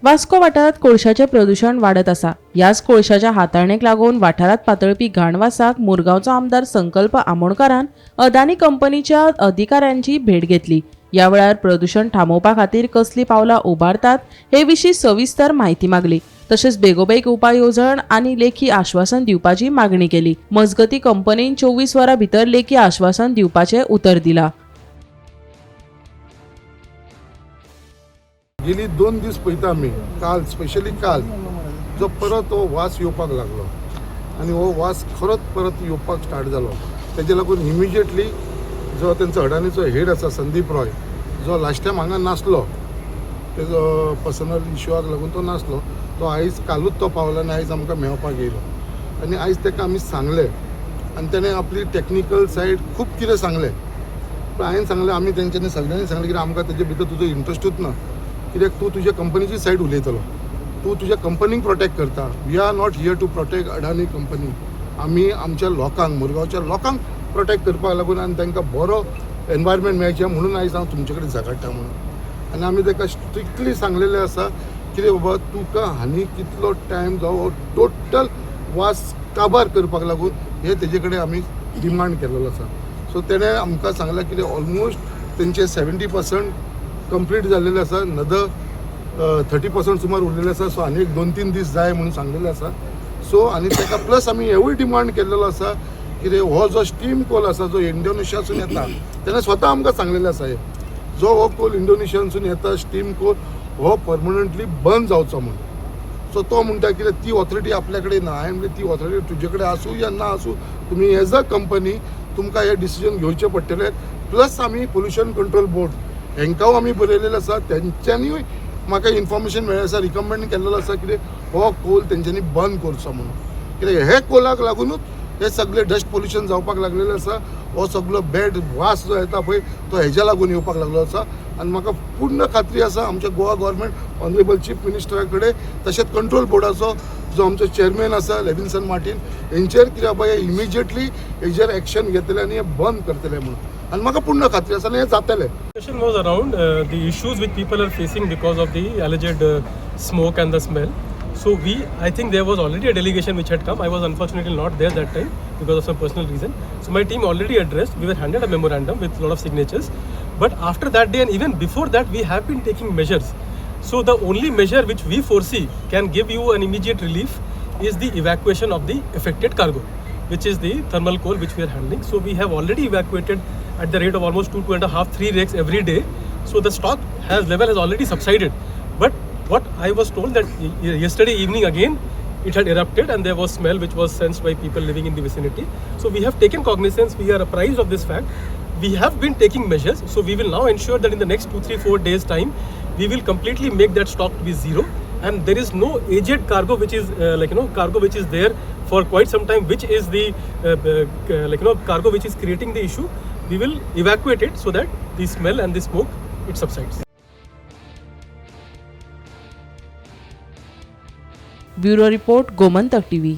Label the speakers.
Speaker 1: वास्को वाठारात कोळशाचे प्रदूषण वाढत असा. याच कोळशाच्या हाताळणेक लागून वाठारात पातळपी घाण वासाक मुरगांवचो आमदार संकल्प आमोणकारान अदानी कंपनीच्या अधिकाऱ्यांची भेट घेतली. या वेळार प्रदूषण थांबोवपा खातीर कसली पावलां उबारतात हे विशीं सविस्तर माहिती मागली. तशेंच बेगोबेग उपाय येवजण आनी लेखी आश्वासन दिवपाची मागणी केली. मजगती कंपनीन 24 वरां भितर लेखी आश्वासन दिवपाचें उतर दिलां.
Speaker 2: गेली 2 दीस पळयता आमी काल स्पेशली काल जो परत हो वास येवपाक लागलो आनी हो वास खरोच परत येवपाक स्टार्ट जालो. तेजे लागून इमिजिएटली जो तेंचो अडानीचो हेड आसा संदीप रॉय, जो लास्ट टायम हांगा नासलो, तेजो पर्सनल इश्यूआक लागून तो नासलो, तो आयज कालूच तो पावलो आनी आयज आमकां मेळपाक येयलो. आनी आयज ताका आमी सांगलें आनी ताणें आपली टॅक्निकल सायड खूब कितें सांगलें. पूण हांवें सांगलें, आमी तेंच्यांनी सगळ्यांनी सांगलें की आमकां तेजे भितर तुजो इंट्रस्टूच ना, कित्याक तूं तुज्या कंपनीची सायड उलयतलो, तूं तुज्या कंपनीक प्रोटेक्ट करता. We are not here to protect Adani company. आमी आमच्या लोकांक, मुरगांवच्या लोकांक प्रोटेक्ट करपाक लागून आनी तांकां बरो एनवायरमेंट मेळचें म्हणून आयज हांव तुमचे कडेन झगडटा म्हणून. आनी आमी ताका स्ट्रिक्टली सांगलेलें आसा कितें बाबा तुका हानी कितलो टायम जावो टोटल वास काबार करपाक लागून हे तेजे कडेन आमी डिमांड केलेलो आसा. सो तेणें आमकां सांगलां कितें ऑलमोस्ट तेंचे 70% कंप्लीट जाल्लेलें आसा, नदर 30% सुमार उरलेलें आसा. सो आनी एक 2-3 दीस जाय म्हणून सांगलेलें आसा. सो आनी ताका प्लस आमी हेवूय डिमांड केल्लेलो आसा कितें हो जो स्टीम कोल आसा जो इंडोनेशियासून येता, तेणें स्वता आमकां सांगलेलें आसा जो हो कोल इंडोनेशियासून येता स्टीम कोल हो परमनंटली बंद जावचो म्हणून. सो तो म्हणटा कितें ती ऑथॉरिटी आपल्या कडेन ना. हांवें म्हणलें ती ऑथॉरिटी तुजे कडेन आसूं या ना आसूं, तुमी एज अ कंपनी तुमकां हे डिसिजन घेवचें पडटलें. प्लस आमी पोल्युशन कंट्रोल बोर्ड हांकां आमी बरयलेलें आसा, तेंच्यांनी म्हाका इन्फॉर्मेशन मेळ्ळें आसा, रिकमेंड केल्लेलो आसा कितें हो कोल तेंच्यांनी बंद करचो म्हणून. कित्याक हे कोलाक लागूनच हे सगळे डस्ट पोल्युशन जावपाक लागलेलें आसा. हो सगळो बॅड वास जो येता पळय तो हेज्या लागून येवपाक लागलो आसा. आनी म्हाका पूर्ण खात्री आसा आमच्या गोवा गव्हर्मेंट ऑनरेबल चीफ मिनिस्टरा कडेन, तशेंच कंट्रोल बोर्डाचो जो आमचो चेअरमॅन आसा लेविन्सन मार्टीन, हेंचेर कितें बाबा हे इमिजिएटली हेजेर एक्शन घेतले आनी हे बंद करतले म्हणून. आनी म्हाका पूर्ण खात्री आसा आनी हे जातलें.
Speaker 3: Question was around the issues which people are facing because of the alleged smoke and the smell. So I think there was already a delegation which had come. I was unfortunately not there that time because of some personal reason. So my team already addressed. We were handed a memorandum with a lot of signatures. But after that day and even before that, we have been taking measures. So the only measure which we foresee can give you an immediate relief is the evacuation of the affected cargo, which is the thermal coal which we are handling. So we have already evacuated at the rate of almost 2.5, 3 rakes every day. So the stock level has already subsided. But what I was told that yesterday evening again it had erupted and there was smell which was sensed by people living in the vicinity. So we have taken cognizance, we are apprised of this fact. We have been taking measures. So we will now ensure that in the next 2, 3, 4 days time we will completely make that stock to be zero. And there is no aged cargo which is cargo which is there for quite some time, which is the cargo which is creating the issue. We will evacuate it so that the smell and the smoke it subsides.
Speaker 1: Bureau report Gomantak TV.